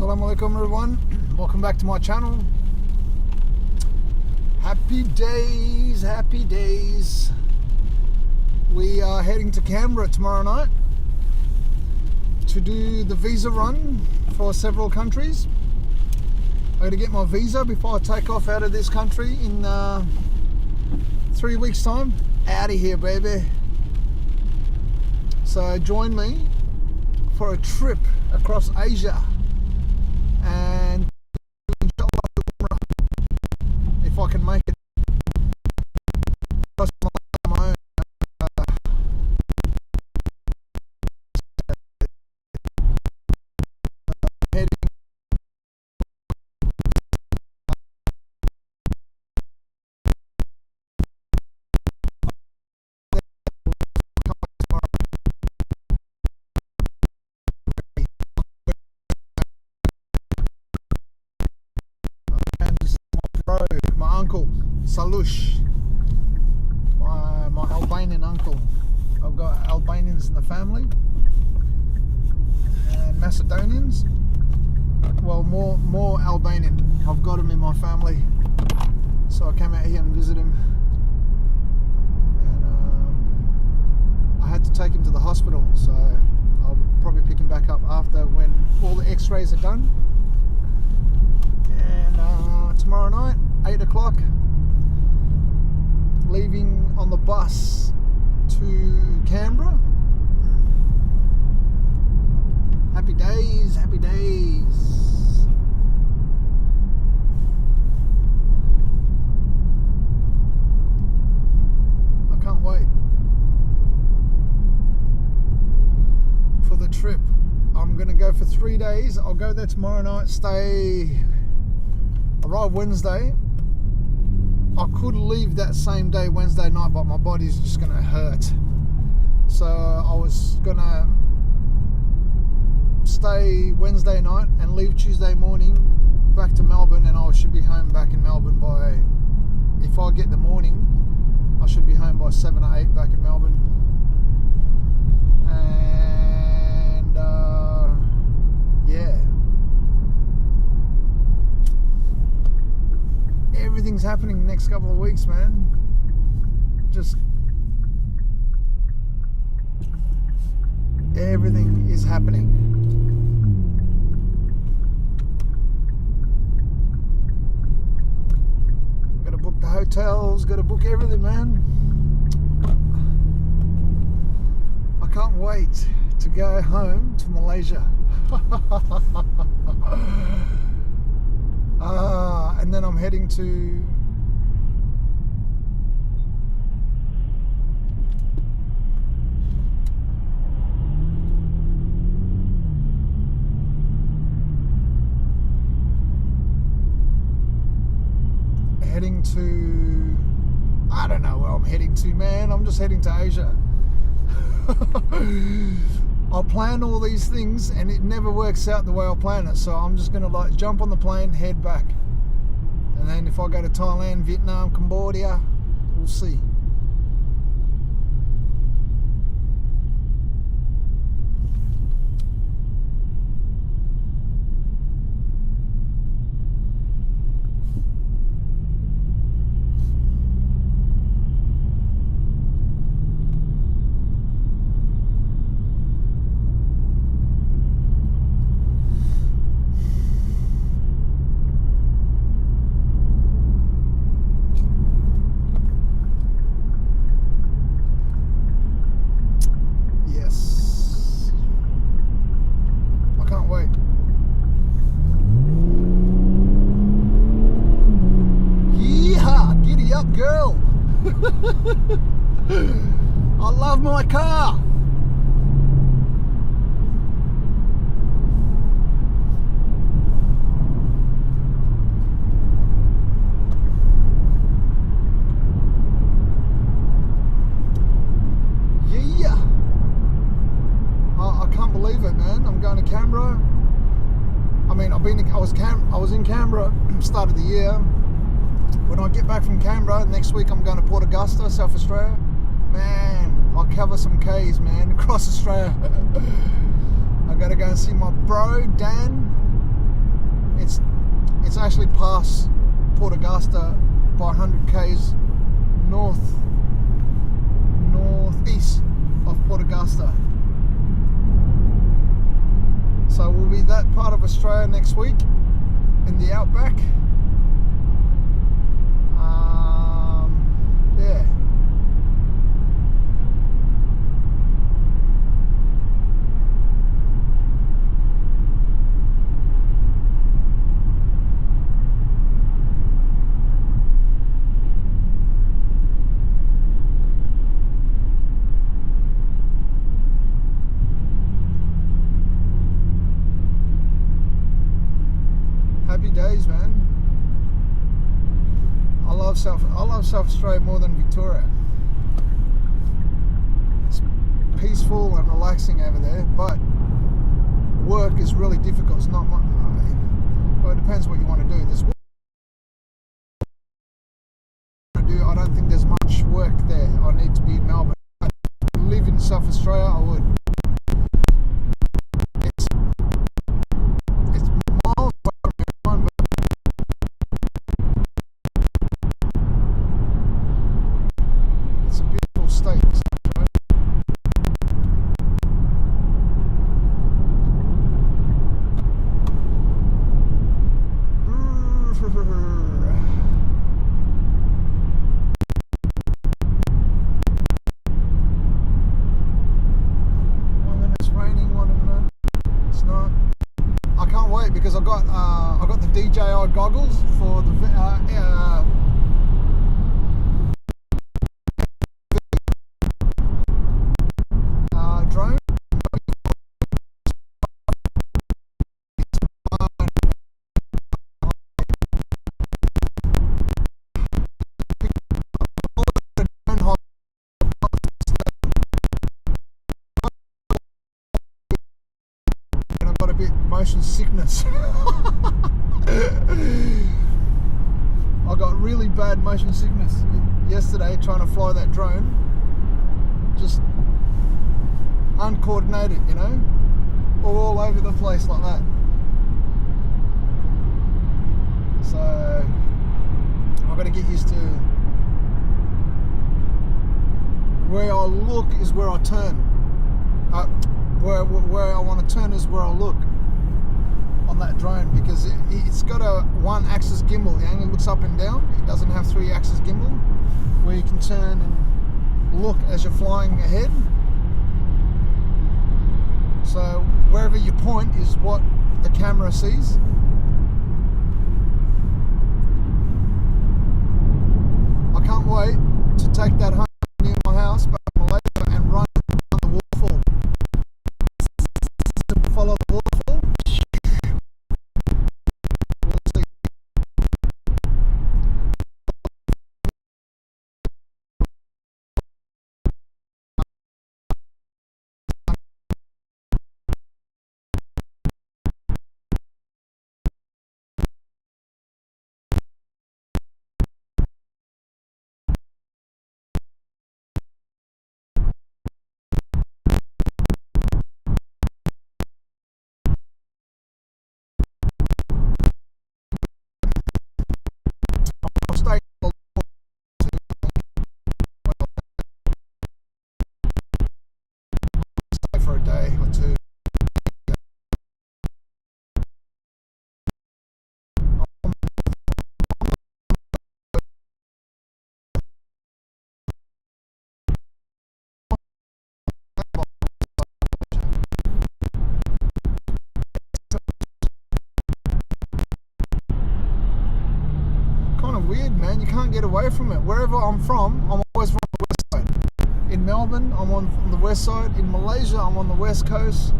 Assalamu alaikum everyone, welcome back to my channel. Happy days, happy days. We are heading to Canberra tomorrow night to do the visa run for several countries. I got to get my visa before I take off out of this country in 3 weeks time. Out of here, baby. So join me for a trip across Asia, and inshallah, if I can make it across my own heading. My uncle, Salush, my Albanian uncle. I've got Albanians in the family and Macedonians. Well, more Albanian. I've got them in my family, so I came out here and visit him. And I had to take him to the hospital, so I'll probably pick him back up after when all the X-rays are done. And tomorrow night, 8 o'clock, leaving on the bus to Canberra. Happy days, happy days. I can't wait for the trip. I'm gonna go for 3 days. I'll go there tomorrow night, arrive Wednesday. I could leave that same day, Wednesday night, but my body's just gonna hurt. So I was gonna stay Wednesday night and leave Tuesday morning back to Melbourne, and I should be home back in Melbourne by, if I get the morning, I should be home by 7 or 8 back in Melbourne. And yeah. Everything's happening the next couple of weeks, man. Just everything is happening. Gotta book the hotels, gotta book everything, man. I can't wait to go home to Malaysia. And then I'm heading to I don't know where I'm heading to, man. I'm just heading to Asia. I plan all these things and it never works out the way I plan it, so I'm just gonna like jump on the plane, head back, and then if I go to Thailand, Vietnam, Cambodia, we'll see. Girl. I love my car. Yeah. I can't believe it, man. I'm going to Canberra. I mean, I was in Canberra start of the year. When I get back from Canberra, next week I'm going to Port Augusta, South Australia. Man, I'll cover some Ks, man, across Australia. I got to go and see my bro, Dan. It's actually past Port Augusta by 100 k's northeast of Port Augusta. So we'll be that part of Australia next week in the outback. Yeah. Happy days, man. I love South Australia more than Victoria. It's peaceful and relaxing over there, but work is really difficult. It's not much. Well, it depends what you want to do. There's work to do. I don't think there's much work there. I need to be in Melbourne. If I live in South Australia, I would. It's miles away from everyone, but it's a beautiful state. Because I got the DJI goggles for the drone. And I got a bit motion sickness. I got really bad motion sickness yesterday trying to fly that drone. Just uncoordinated, you know, all over the place like that. So I've got to get used to where I look is where I turn. Where I want to turn is where I look on that drone, because it's got a one-axis gimbal. It only looks up and down. It doesn't have three-axis gimbal where you can turn and look as you're flying ahead. So wherever you point is what the camera sees. I can't wait to take that home near my house back in Malaysia and run down the waterfall. Follow the waterfall. We'll see. I'll stay for a day or two. Kind of weird, man. You can't get away from it. Wherever I'm from, I'm always from the west side. In Melbourne, I'm on the west side. In Malaysia, I'm on the west coast.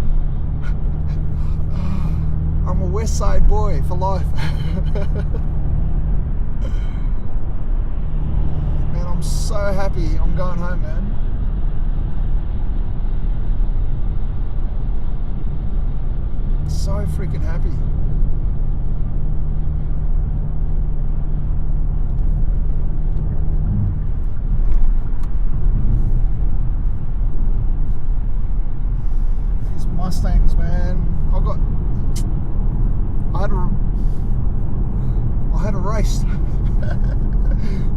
I'm a west side boy for life. Man, I'm so happy I'm going home, man. So freaking happy. Mustangs, man. I had raced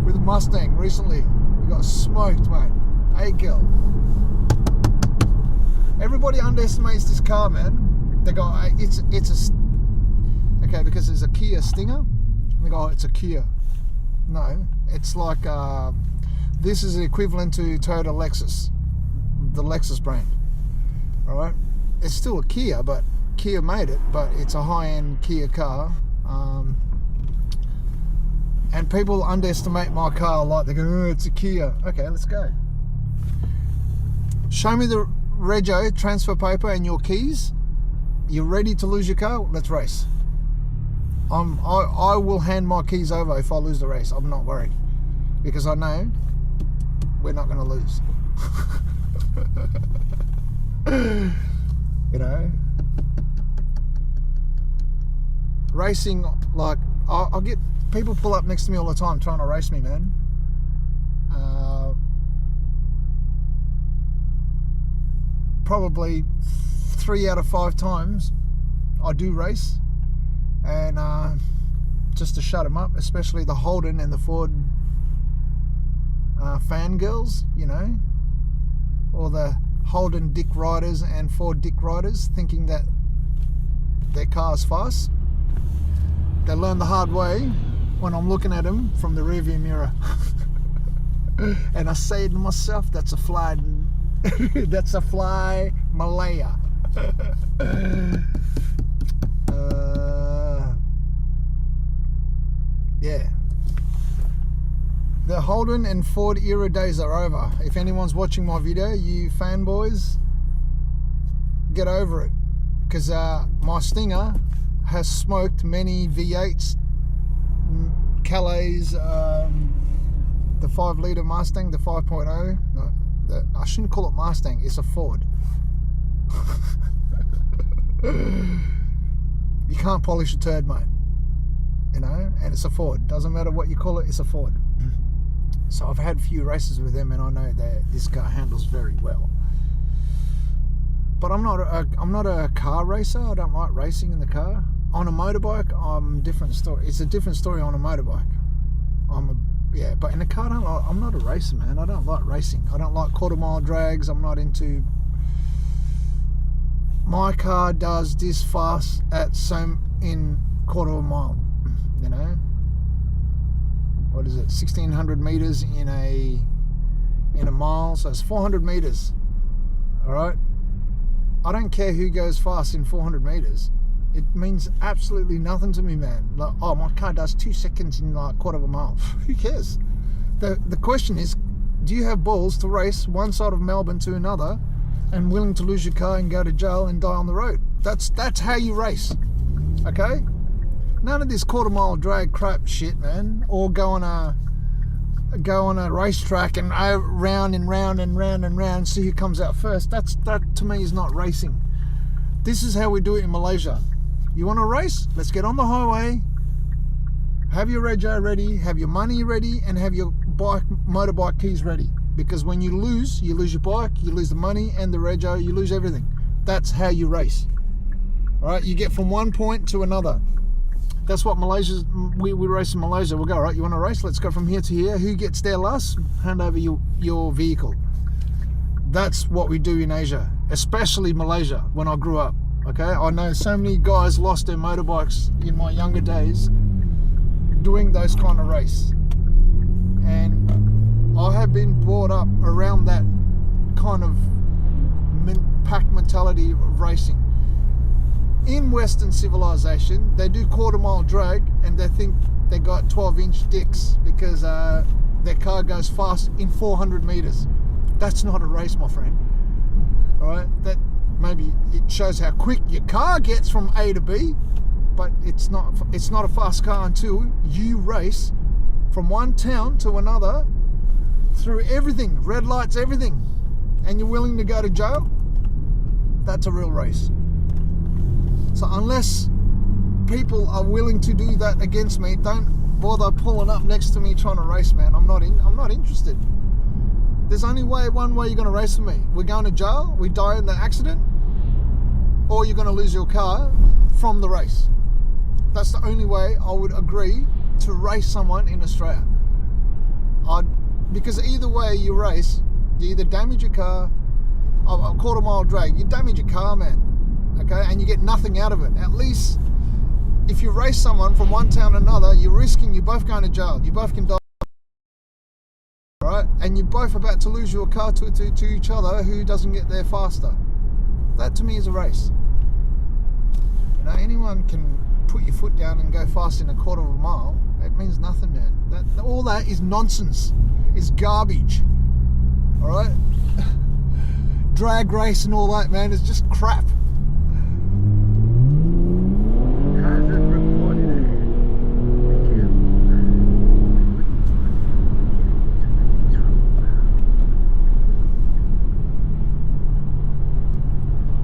with a Mustang recently. We got smoked, mate. Hey, girl. Everybody underestimates this car, man. They go, okay, because it's a Kia Stinger. And they go, oh, it's a Kia. No, it's like, this is the equivalent to Toyota Lexus, the Lexus brand. All right, it's still a Kia, but Kia made it, but it's a high-end Kia car. And people underestimate my car, like they go, oh, it's a Kia. Okay, let's go. Show me the rego, transfer paper, and your keys. You're ready to lose your car? Let's race. I will hand my keys over if I lose the race. I'm not worried, because I know we're not going to lose. You know, racing, like, I'll get people pull up next to me all the time trying to race me, man. Probably 3 out of 5 times I do race, and just to shut them up, especially the Holden and the Ford fangirls, you know, or the Holden dick riders and Ford dick riders, thinking that their car's fast. They learn the hard way when I'm looking at them from the rearview mirror. And I say to myself, that's a fly, that's a fly Malaya. Yeah. The Holden and Ford era days are over. If anyone's watching my video, you fanboys, get over it. Because my Stinger has smoked many V8s, Calais, the 5-litre Mustang, the 5.0. No, I shouldn't call it Mustang, it's a Ford. You can't polish a turd, mate. You know, and it's a Ford. Doesn't matter what you call it, it's a Ford. So I've had a few races with them, and I know that this car handles very well. But I'm not a car racer. I don't like racing in the car. On a motorbike, different story. It's a different story on a motorbike. But in a car, I'm not a racer, man. I don't like racing. I don't like quarter-mile drags. I'm not into. My car does this fast at in quarter of a mile. You know, what is it? 1,600 meters in a mile, so it's 400 meters. All right. I don't care who goes fast in 400 meters. It means absolutely nothing to me, man. Like, oh, my car does 2 seconds in like quarter of a mile. Who cares? The question is, do you have balls to race one side of Melbourne to another, and willing to lose your car and go to jail and die on the road? That's how you race. Okay. None of this quarter mile drag crap shit, man. Or go on a racetrack and round and round and round and round, see who comes out first. That to me is not racing. This is how we do it in Malaysia. You want to race? Let's get on the highway. Have your rego ready, have your money ready, and have your motorbike keys ready. Because when you lose your bike, you lose the money and the rego, you lose everything. That's how you race. All right, you get from one point to another. That's what we race in Malaysia. We'll go, all right, you want to race? Let's go from here to here. Who gets there last? Hand over your vehicle. That's what we do in Asia, especially Malaysia, when I grew up. Okay, I know so many guys lost their motorbikes in my younger days doing those kind of race. And I have been brought up around that kind of pack mentality of racing. In Western civilization, they do quarter mile drag and they think they got 12-inch dicks because their car goes fast in 400 meters. That's not a race, my friend. All right, that maybe it shows how quick your car gets from A to B, but it's not a fast car until you race from one town to another through everything, red lights, everything, and you're willing to go to jail. That's a real race. So unless people are willing to do that against me, don't bother pulling up next to me trying to race, man. I'm not interested. There's only one way you're going to race with me. We're going to jail, we die in the accident, or you're going to lose your car from the race. That's the only way I would agree to race someone in Australia. Because either way you race, you either damage your car, a quarter mile drag, you damage your car, man. Okay, and you get nothing out of it. At least if you race someone from one town to another, you're risking you both going to jail. You both can die, right? And you're both about to lose your car to each other. Who doesn't get there faster? That to me is a race. You know, anyone can put your foot down and go fast in a quarter of a mile. It means nothing, man. All that is nonsense. It's garbage. All right. Drag race and all that, man, is just crap.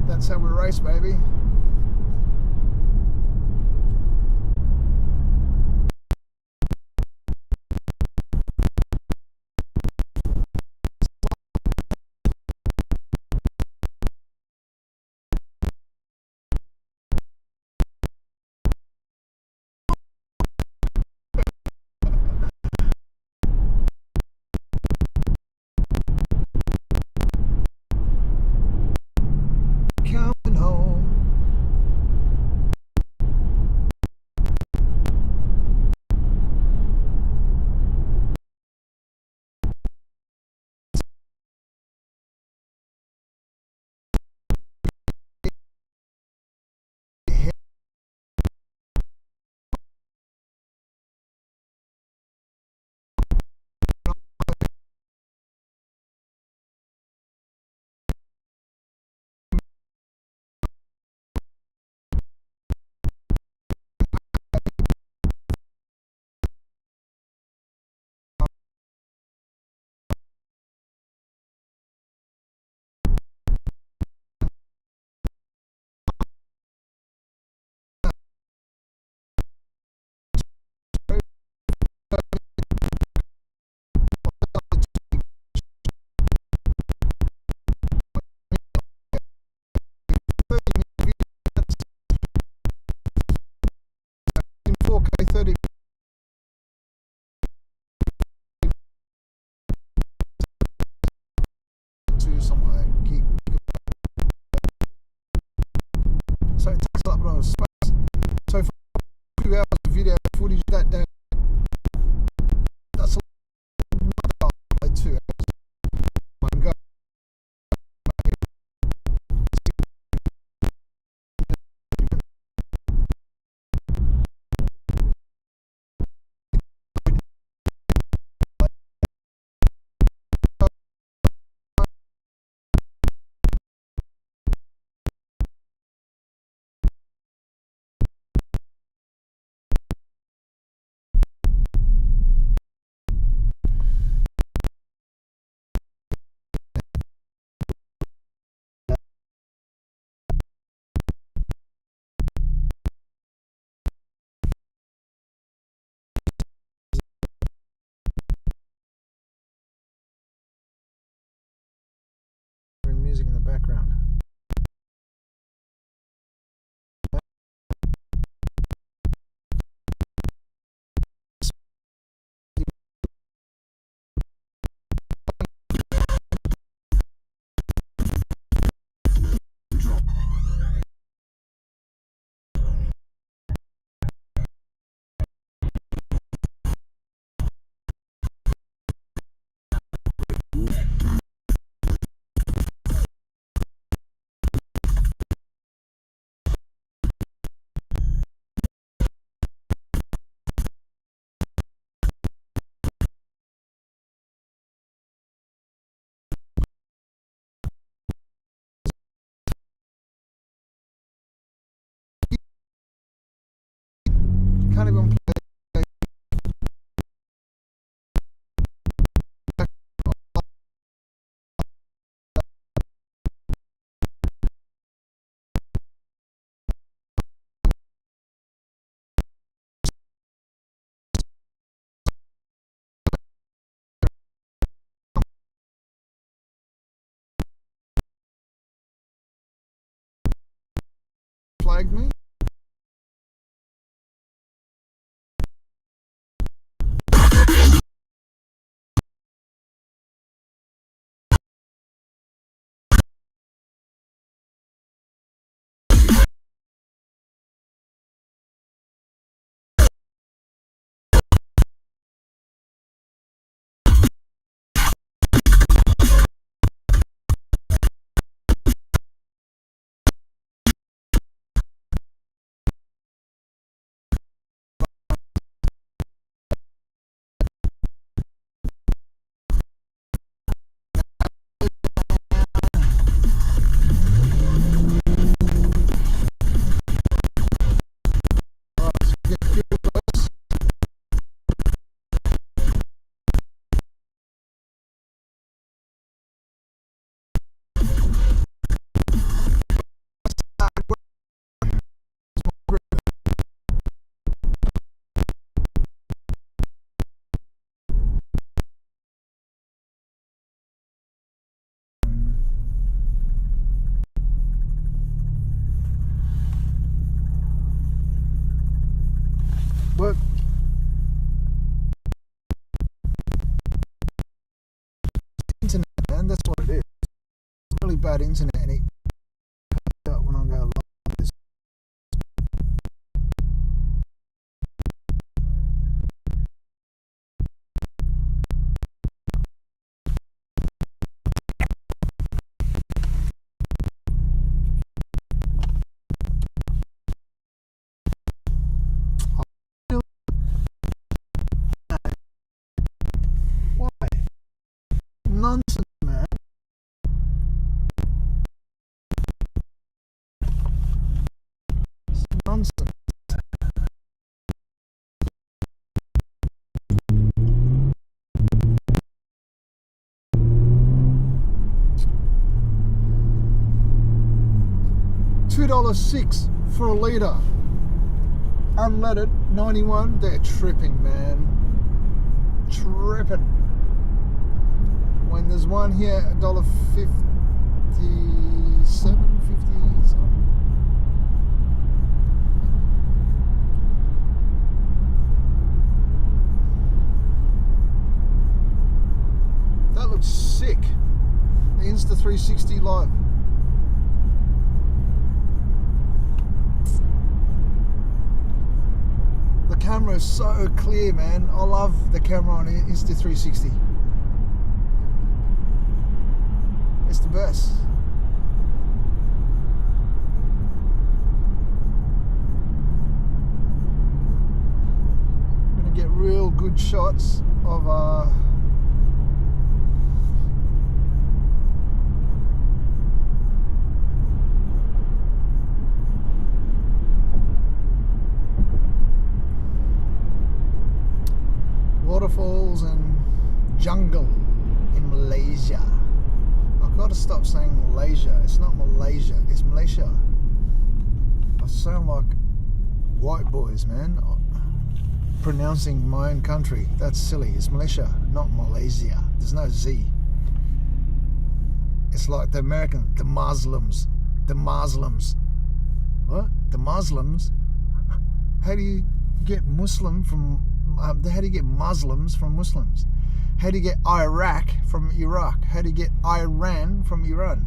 That's how we race, baby. Coming home. In 4K 30 to somewhere. So it takes up a lot of space. So for 2 hours of video footage that day, that's a lot of 2 hours. One go. Music in the background. Can't even play. Flagged me. internet and it cuts out when I go live. Why? Nonsense, man. It's nonsense. $2.06 for a litre. Unleaded, 91. They're tripping, man. Tripping. When there's one here, $1.57, 50 something. That looks sick. The Insta360 Live. The camera is so clear, man. I love the camera on Insta360. It's the best. I'm gonna get real good shots of waterfalls and jungle in Malaysia. I've got to stop saying Malaysia. It's not Malaysia, it's Malaysia. I sound like white boys, man, pronouncing my own country. That's silly. It's Malaysia, not Malaysia. There's no Z. It's like the American, the Muslims. What? The Muslims? How do you get Muslim from how do you get Muslims from Muslims? How do you get Iraq from Iraq? How do you get Iran from Iran?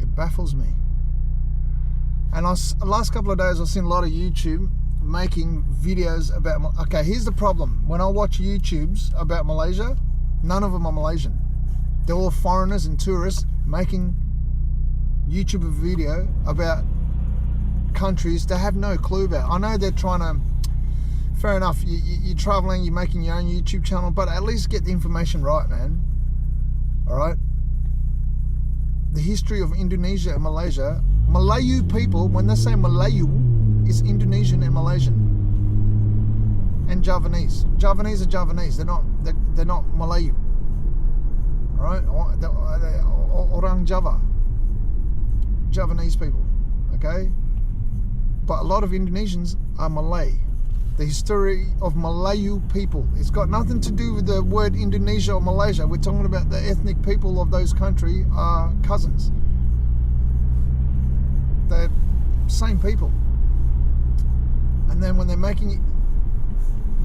It baffles me. And the last couple of days I've seen a lot of YouTube making videos about, okay, here's the problem. When I watch YouTubes about Malaysia, none of them are Malaysian. They're all foreigners and tourists making YouTube video about countries they have no clue about. I know they're trying to, fair enough, you're traveling, you're making your own YouTube channel, but at least get the information right, man. Alright? The history of Indonesia and Malaysia, Malayu people, when they say Malayu, it's Indonesian and Malaysian. And Javanese. Javanese are Javanese, they're not Malayu. Alright? Orang Java. Javanese people. Okay? But a lot of Indonesians are Malay. The history of Malayu people. It's got nothing to do with the word Indonesia or Malaysia. We're talking about the ethnic people of those countries are cousins. They're same people. And then when they're making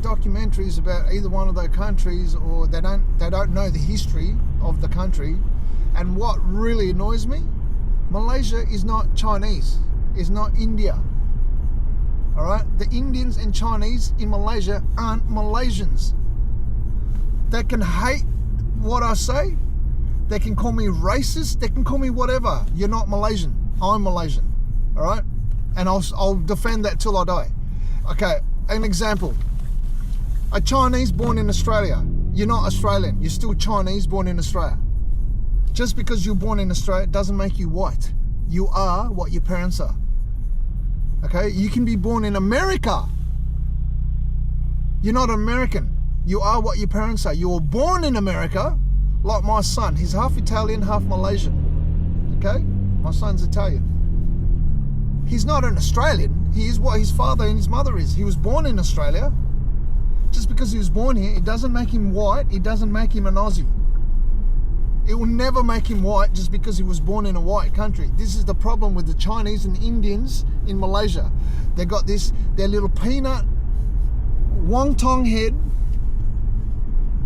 documentaries about either one of those countries, or they don't know the history of the country. And what really annoys me, Malaysia is not Chinese. It's not India. Alright? The Indians and Chinese in Malaysia aren't Malaysians. They can hate what I say. They can call me racist. They can call me whatever. You're not Malaysian. I'm Malaysian. Alright? And I'll defend that till I die. Okay, an example. A Chinese born in Australia. You're not Australian. You're still Chinese born in Australia. Just because you're born in Australia doesn't make you white. You are what your parents are. Okay, you can be born in America. You're not American. You are what your parents are. You were born in America, like my son. He's half Italian, half Malaysian. Okay, my son's Italian. He's not an Australian. He is what his father and his mother is. He was born in Australia. Just because he was born here, it doesn't make him white. It doesn't make him an Aussie. It will never make him white just because he was born in a white country. This is the problem with the Chinese and Indians in Malaysia. They got their little peanut wonton head,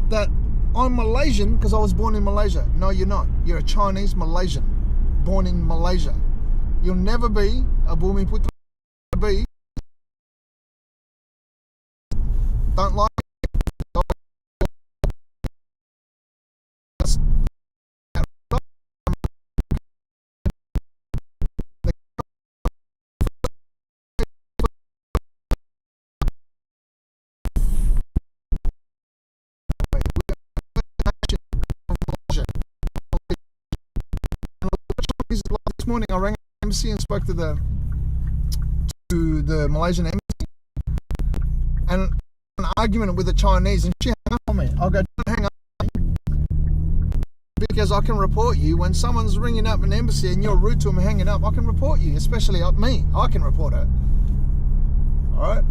that I'm Malaysian because I was born in Malaysia. No, you're not. You're a Chinese Malaysian born in Malaysia. You'll never be a Bumi Putra. Be. Don't like it. This morning I rang the embassy and spoke to the Malaysian embassy, and an argument with the Chinese, and she hung up on me. I'll go, don't hang up on me, because I can report you. When someone's ringing up an embassy and you're rude to them hanging up, I can report you, especially me. I can report her. Alright?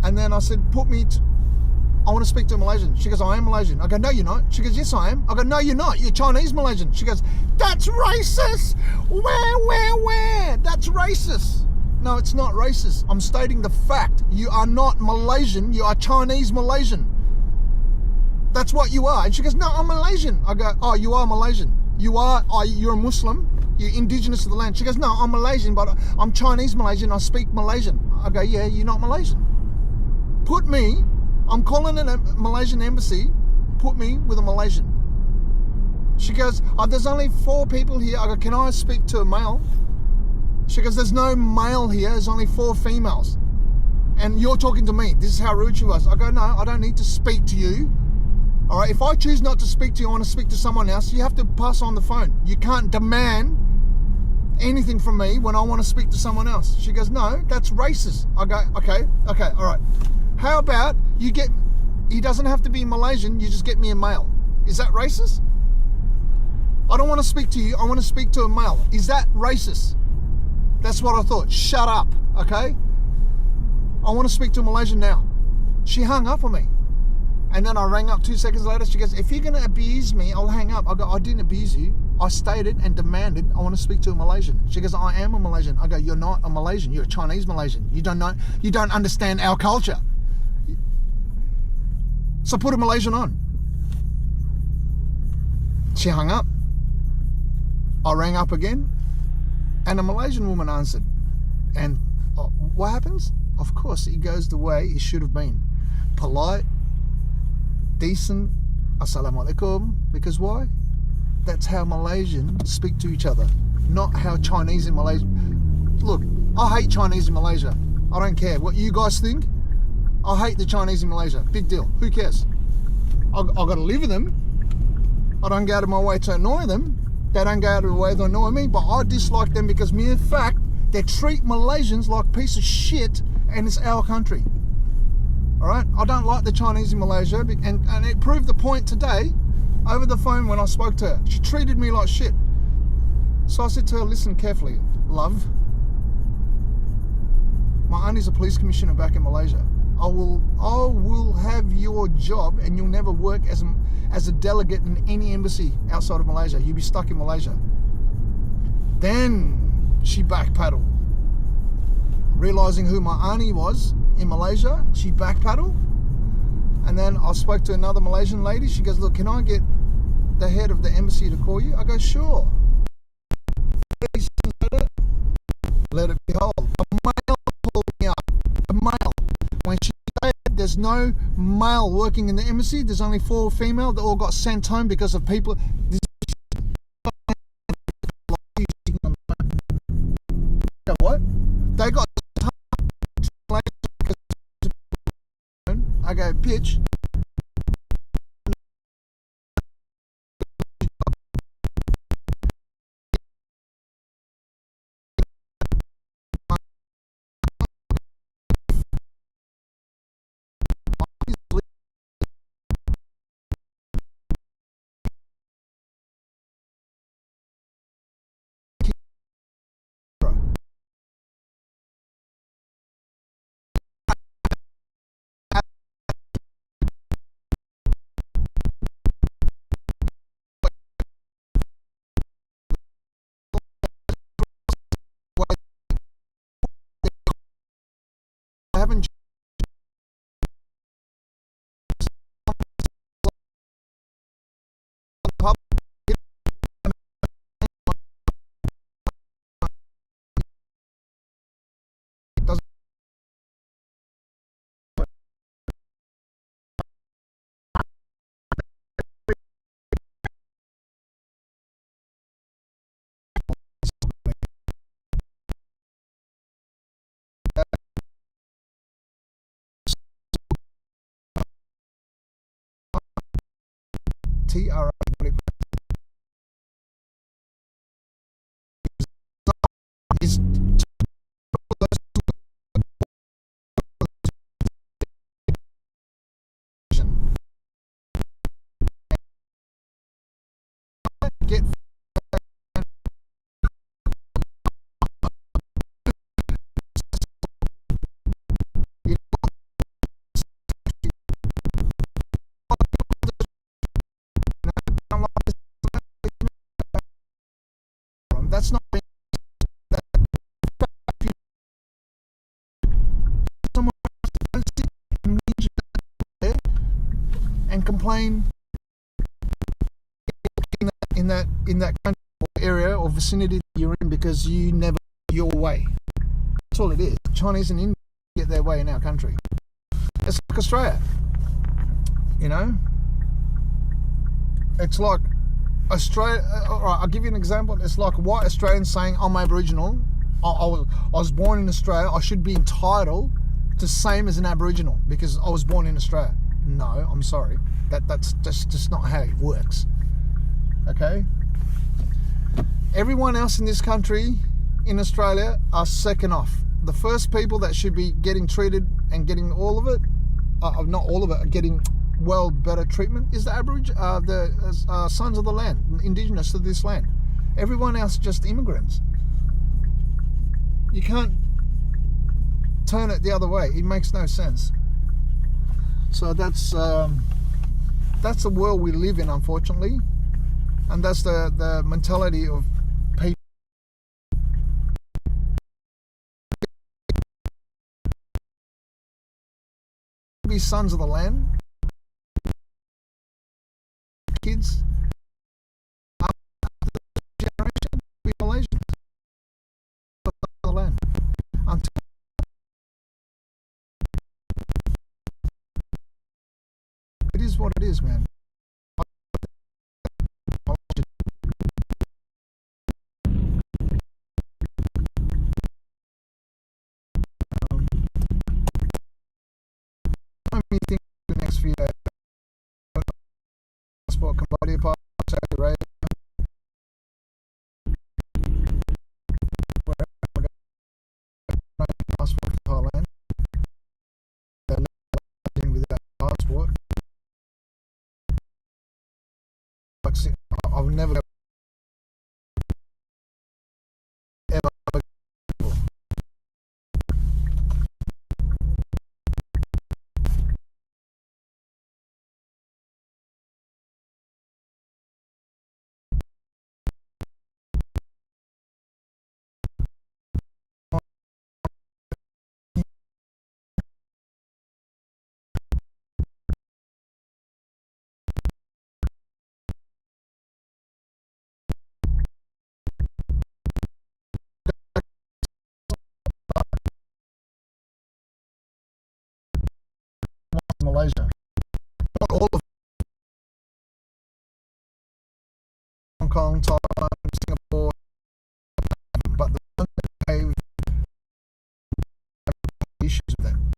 And then I said, I want to speak to a Malaysian. She goes, I am Malaysian. I go, no, you're not. She goes, yes, I am. I go, no, you're not. You're Chinese Malaysian. She goes, that's racist. Where? That's racist. No, it's not racist. I'm stating the fact. You are not Malaysian. You are Chinese Malaysian. That's what you are. And she goes, no, I'm Malaysian. I go, oh, you are Malaysian. You're a Muslim. You're indigenous to the land. She goes, no, I'm Malaysian, but I'm Chinese Malaysian. I speak Malaysian. I go, yeah, you're not Malaysian. I'm calling a Malaysian embassy. Put me with a Malaysian. She goes, oh, there's only 4 people here. I go, can I speak to a male? She goes, there's no male here. There's only 4 females. And you're talking to me. This is how rude she was. I go, no, I don't need to speak to you. All right, if I choose not to speak to you, I want to speak to someone else, you have to pass on the phone. You can't demand anything from me when I want to speak to someone else. She goes, no, that's racist. I go, okay, all right. How about he doesn't have to be Malaysian, you just get me a male. Is that racist? I don't want to speak to you, I want to speak to a male. Is that racist? That's what I thought. Shut up, okay? I want to speak to a Malaysian now. She hung up on me. And then I rang up 2 seconds later. She goes, if you're going to abuse me, I'll hang up. I go, I didn't abuse you. I stated and demanded I want to speak to a Malaysian. She goes, I am a Malaysian. I go, you're not a Malaysian. You're a Chinese Malaysian. You don't understand our culture. So put a Malaysian on. She hung up. I rang up again, and a Malaysian woman answered. And what happens? Of course, it goes the way it should have been. Polite, decent, assalamualaikum. Because why? That's how Malaysians speak to each other, not how Chinese in Malaysia. Look, I hate Chinese in Malaysia. I don't care what you guys think. I hate the Chinese in Malaysia. Big deal. Who cares? I've got to live with them. I don't go out of my way to annoy them. They don't go out of their way to annoy me, but I dislike them because mere fact, they treat Malaysians like piece of shit, and it's our country. All right? I don't like the Chinese in Malaysia, and it proved the point today over the phone when I spoke to her. She treated me like shit. So I said to her, listen carefully, love. My auntie's a police commissioner back in Malaysia. I will have your job, and you'll never work as a delegate in any embassy outside of Malaysia. You'll be stuck in Malaysia. Then she backpedaled. Realizing who my auntie was in Malaysia, she backpedaled. And then I spoke to another Malaysian lady. She goes, look, can I get the head of the embassy to call you? I go, sure. Let it be whole. A male called me up. A male. When she said there's no male working in the embassy, there's only 4 female that all got sent home because of people. What? They got I go, bitch. I haven't TRA. Is get that's not being someone and complain in that country or area or vicinity that you're in because you never your way. That's all it is. Chinese and Indians get their way in our country. It's like Australia. You know? It's like Australia. All right, I'll give you an example. It's like white Australians saying, I'm Aboriginal. I was born in Australia. I should be entitled to same as an Aboriginal because I was born in Australia. No, I'm sorry. That's just not how it works. Okay? Everyone else in this country, in Australia, are second off. The first people that should be getting treated and getting all of it, not all of it, getting better treatment is the sons of the land, indigenous to this land. Everyone else just immigrants. You can't turn it the other way. It makes no sense. So that's the world we live in, unfortunately, and that's the mentality of people. Be sons of the land, kids. After the generation, be Malaysians of the land. Until it is what it is, man. Me think the next few days. Passport Cambodia, passport Saudi Arabia, wherever I go, passport for Thailand. They're living without passport. Like, I'll never go ever. Malaysia. Not all of Hong Kong, Taiwan, Singapore, but the ones that pay issues with them.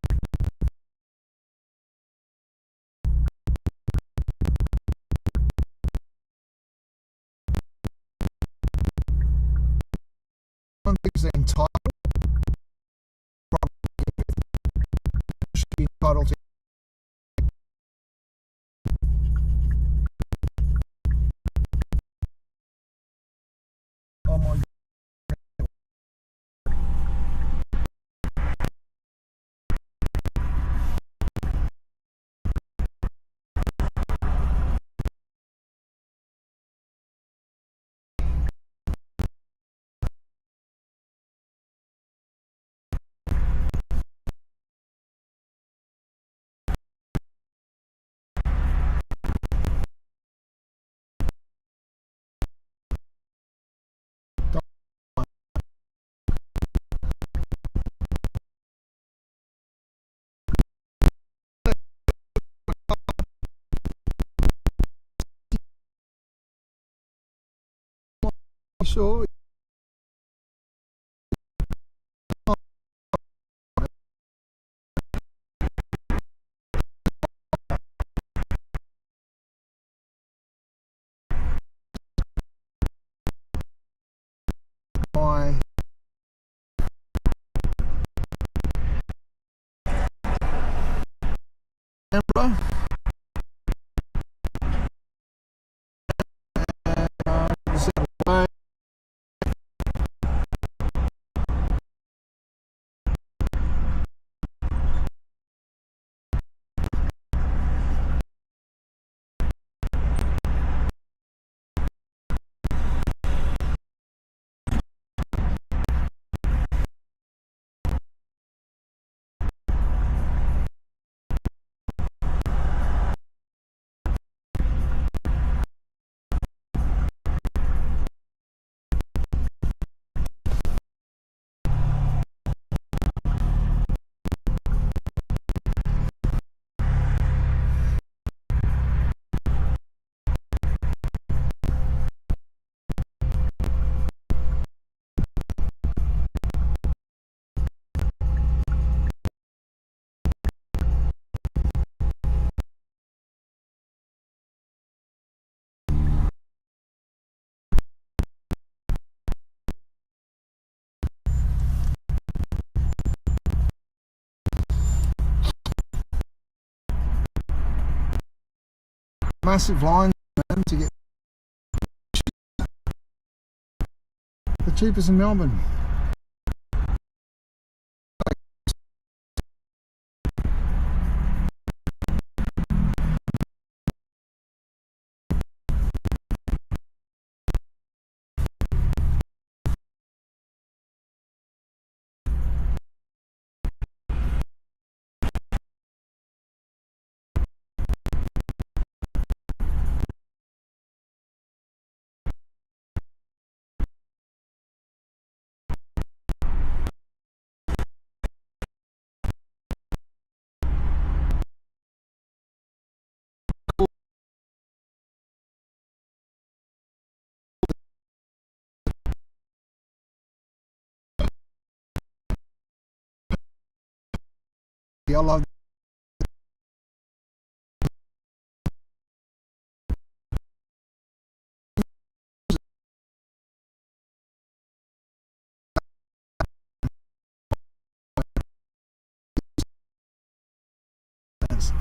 One thinks they're entitled, should be entitled to. Oh my God. Sure. Massive lines to get the cheapest in Melbourne. I love this.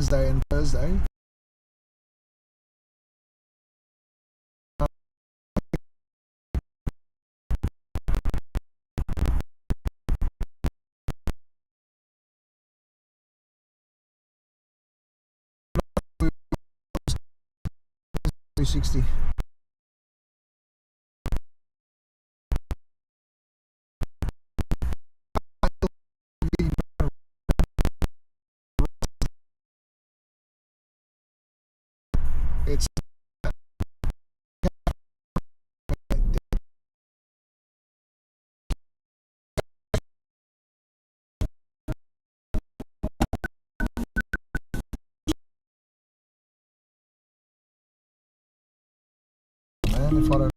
Wednesday and Thursday. $360. It's man, if I don't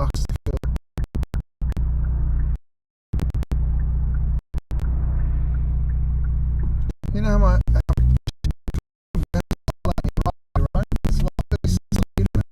bucks to fill it. You know how much? Right? It's like 36 litre.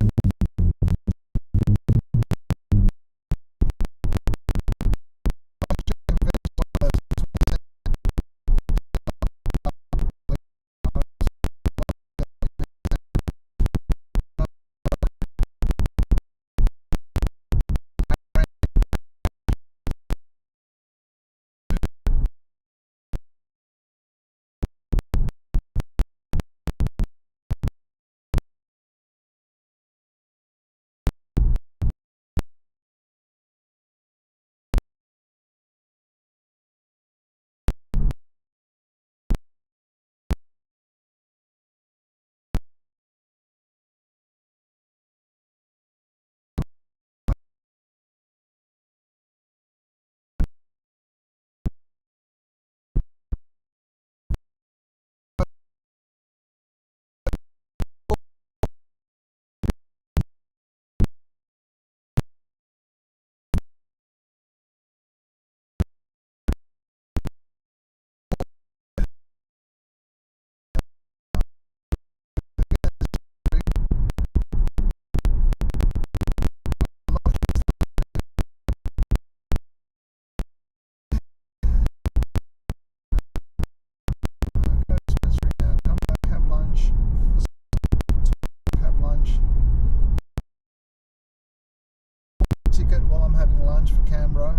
Ticket while I'm having lunch for Canberra.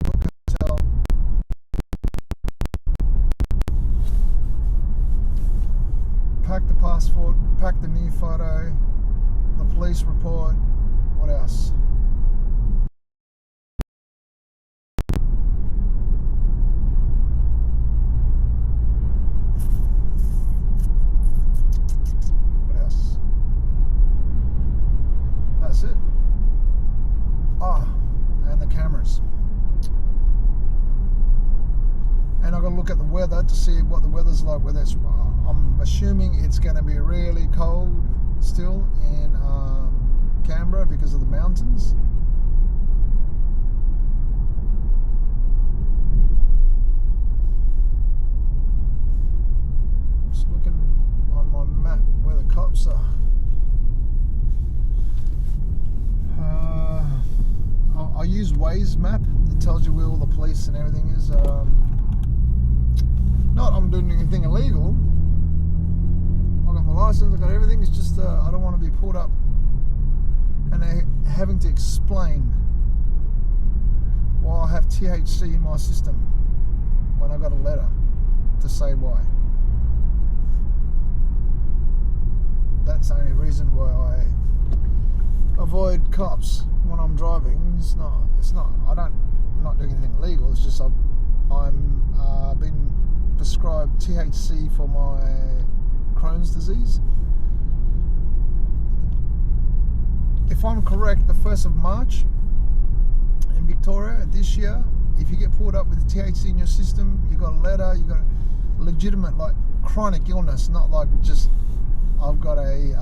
Book hotel. Pack the passport, pack the new photo, the police report. What else? That's it. And the cameras. And I've got to look at the weather to see what the weather's like. Whether it's, I'm assuming it's going to be really cold still in Canberra because of the mountains. Just looking on my map where the cops are. I use Waze map that tells you where all the police and everything is. Not I'm doing anything illegal. I got my license, I got everything. It's just I don't want to be pulled up and having to explain why I have THC in my system when I got a letter to say why. That's the only reason why I avoid cops when I'm driving. I'm not doing anything illegal. It's just I'm been prescribed THC for my Crohn's disease. If I'm correct, the 1st of March in Victoria this year, if you get pulled up with THC in your system, you got a letter, you got a legitimate like chronic illness, not like just I've got a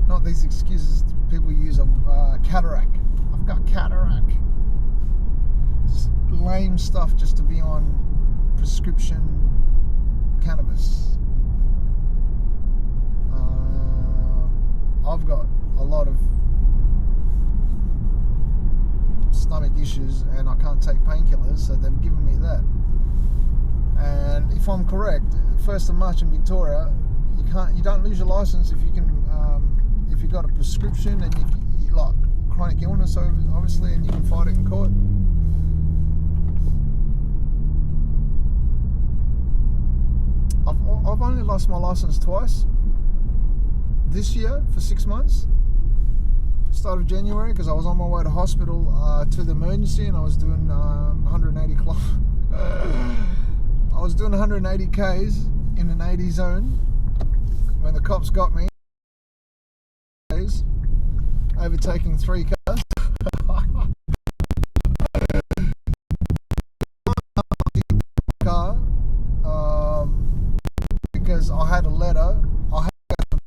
not these excuses people use of cataract. I've got cataract. Just lame stuff just to be on prescription cannabis. I've got a lot of stomach issues and I can't take painkillers, so they've given me that. And if I'm correct, 1st of March in Victoria, you don't lose your license if you can. If you got a prescription and you like chronic illness, obviously, and you can fight it in court. I've only lost my license twice this year for 6 months. Start of January, because I was on my way to hospital to the emergency and I was doing 180 I was doing 180 k's in an 80 zone when the cops got me. Overtaking 3 cars. Car, because I had a letter. I had to go to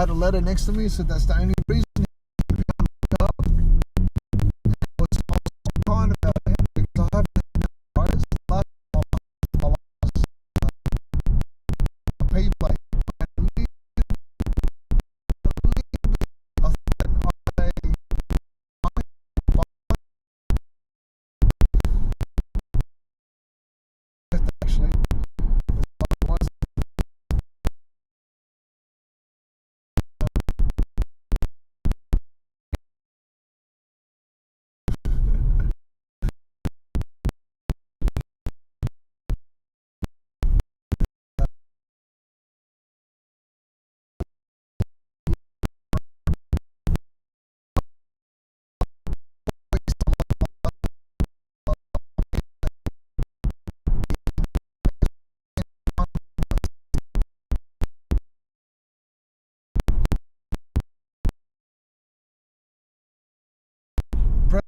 had a letter next to me, so that's the only reason he picked me up. I was kind about him because I haven't had guys. Last time I was a P play. Actually, breath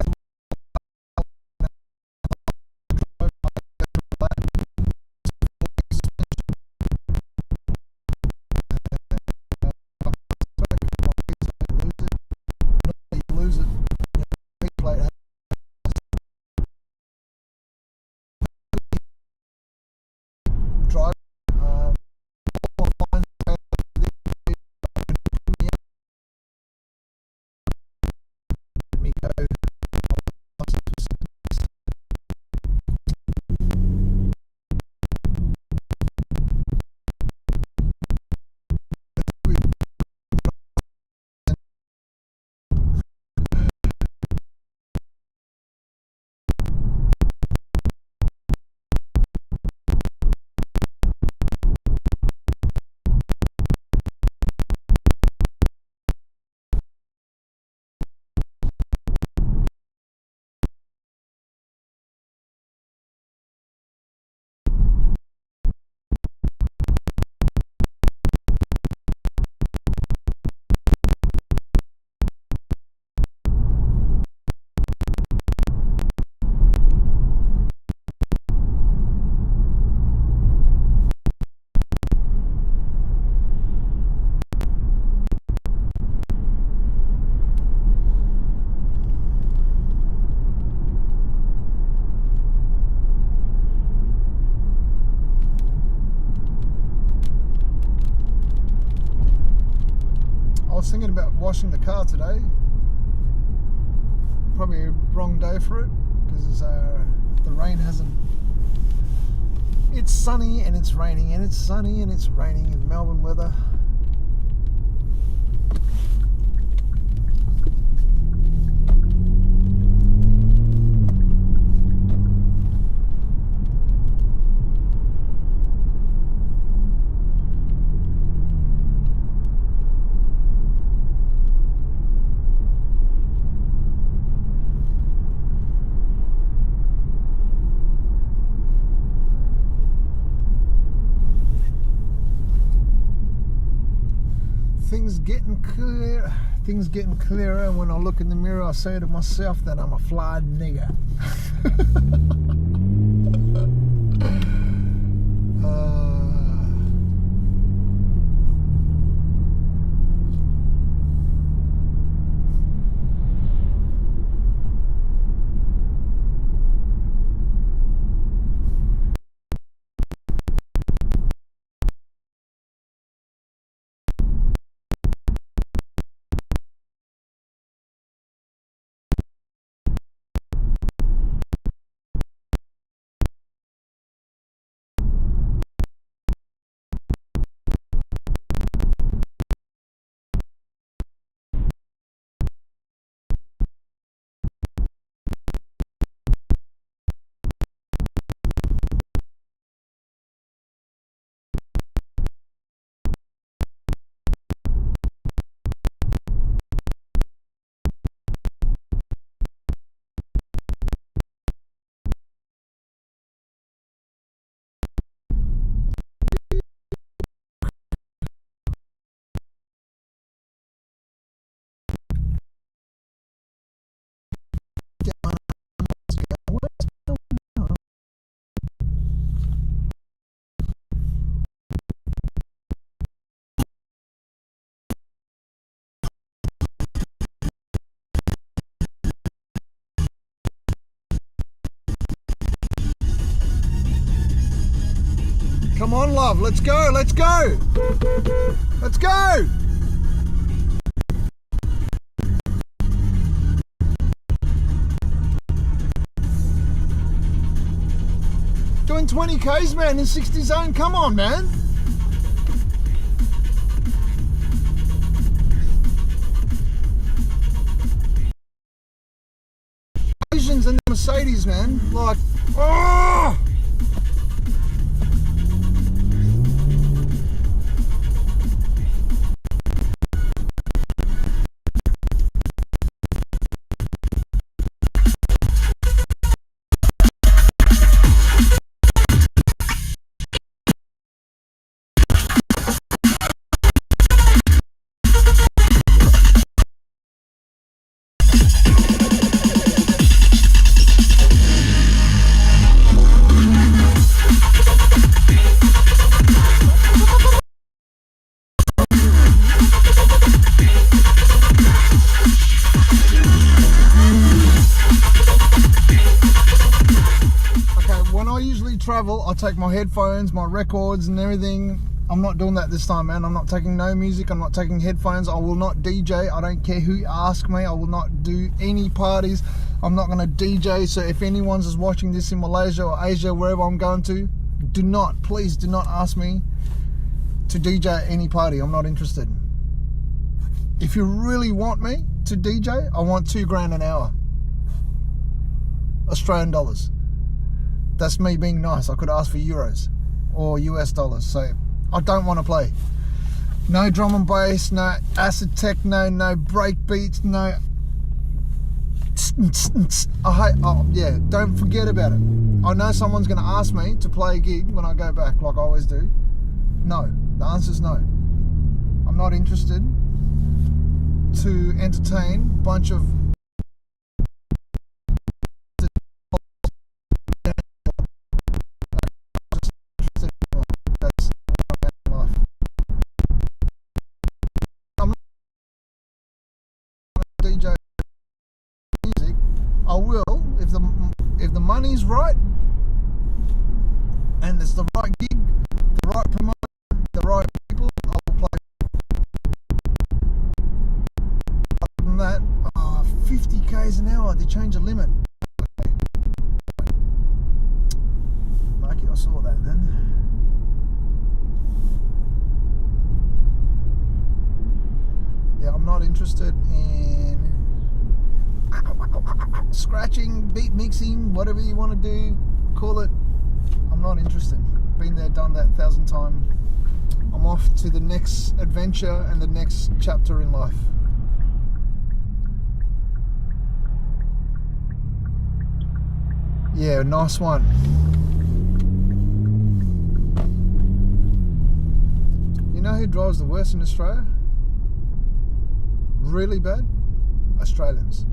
lose it. P plate drive. Let me go. I was thinking about washing the car today. Probably a wrong day for it because the rain hasn't. It's sunny and it's raining and it's sunny and it's raining in Melbourne weather. Things getting clearer, and when I look in the mirror I say to myself that I'm a fly nigger. Come on, love. Let's go. Let's go. Let's go. Doing 20 Ks, man, in 60 zone. Come on, man. Asians and the Mercedes, man. Like, oh! Travel, I take my headphones, my records and everything. I'm not doing that this time, man. I'm not taking no music. I'm not taking headphones. I will not DJ. I don't care who asks me. I will not do any parties. I'm not going to DJ. So if anyone's is watching this in Malaysia or Asia, wherever I'm going to, please do not ask me to DJ at any party. I'm not interested. If you really want me to DJ, I want $2,000 an hour, Australian dollars. That's me being nice. I could ask for euros or US dollars. So I don't want to play. No drum and bass, no acid techno, no break beats, no. Yeah, don't forget about it. I know someone's going to ask me to play a gig when I go back, like I always do. No, the answer's no. I'm not interested to entertain a bunch of DJ music. I will if the money's right and it's the right gig, the right promoter, the right people, I will play. Other than that, 50 Ks an hour, they change the limit. Lucky I saw that then. Yeah, I'm not interested in scratching, beat mixing, whatever you want to do, call it. I'm not interested. Been there, done that 1,000 times. I'm off to the next adventure and the next chapter in life. Yeah, nice one. You know who drives the worst in Australia? Really bad? Australians.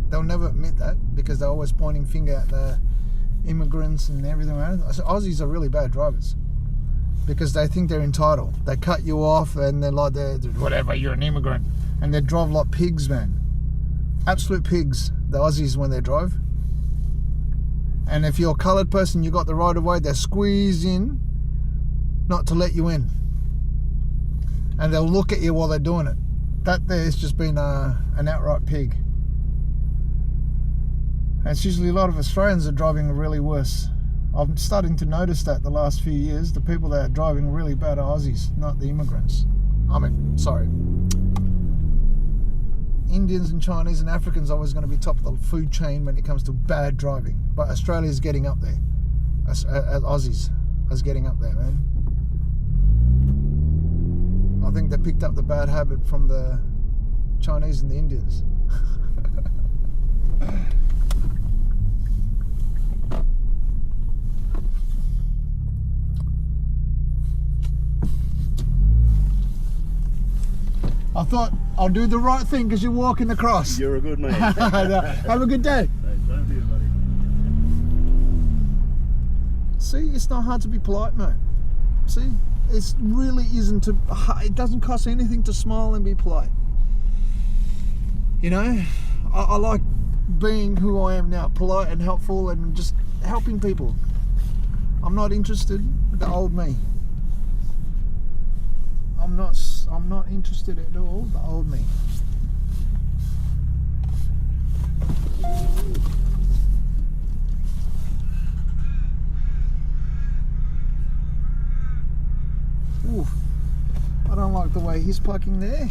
They'll never admit that because they're always pointing finger at the immigrants and everything around. So Aussies are really bad drivers because they think they're entitled. They cut you off and they're like, whatever, you're an immigrant. And they drive like pigs, man. Absolute pigs, the Aussies, when they drive. And if you're a coloured person, you got the right of way, they squeeze in not to let you in. And they'll look at you while they're doing it. That there's just been an outright pig. And it's usually a lot of Australians are driving really worse. I'm starting to notice that the last few years, the people that are driving really bad are Aussies, not the immigrants. I mean, sorry. Indians and Chinese and Africans are always going to be top of the food chain when it comes to bad driving. But Australia's getting up there. Aussies is getting up there, man. I think they picked up the bad habit from the Chinese and the Indians. I thought I'll do the right thing because you're walking across. You're a good man. Have a good day. Don't be, buddy. See, it's not hard to be polite, mate. See? It really isn't. It doesn't cost anything to smile and be polite. You know, I like being who I am now, polite and helpful and just helping people. I'm not interested with the old me. I'm not interested at all, the old me. Ooh, I don't like the way he's parking there.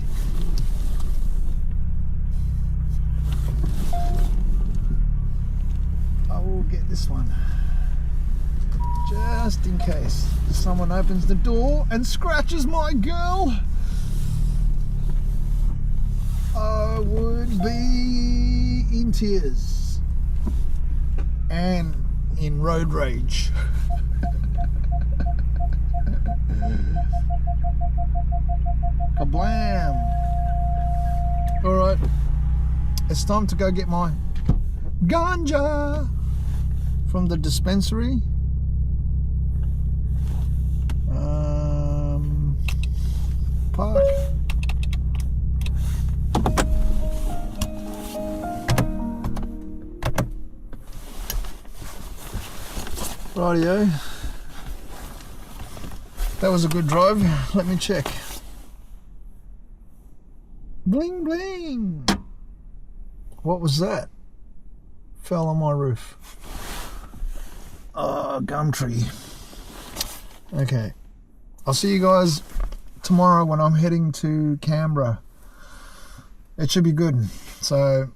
I will get this one, just in case someone opens the door and scratches my girl. I would be in tears and in road rage. Kablam! Alright, it's time to go get my ganja from the dispensary. Park. Rightio. That was a good drive. Let me check. Bling bling. What was that? Fell on my roof. Oh, gum tree. Okay. I'll see you guys tomorrow when I'm heading to Canberra. It should be good. So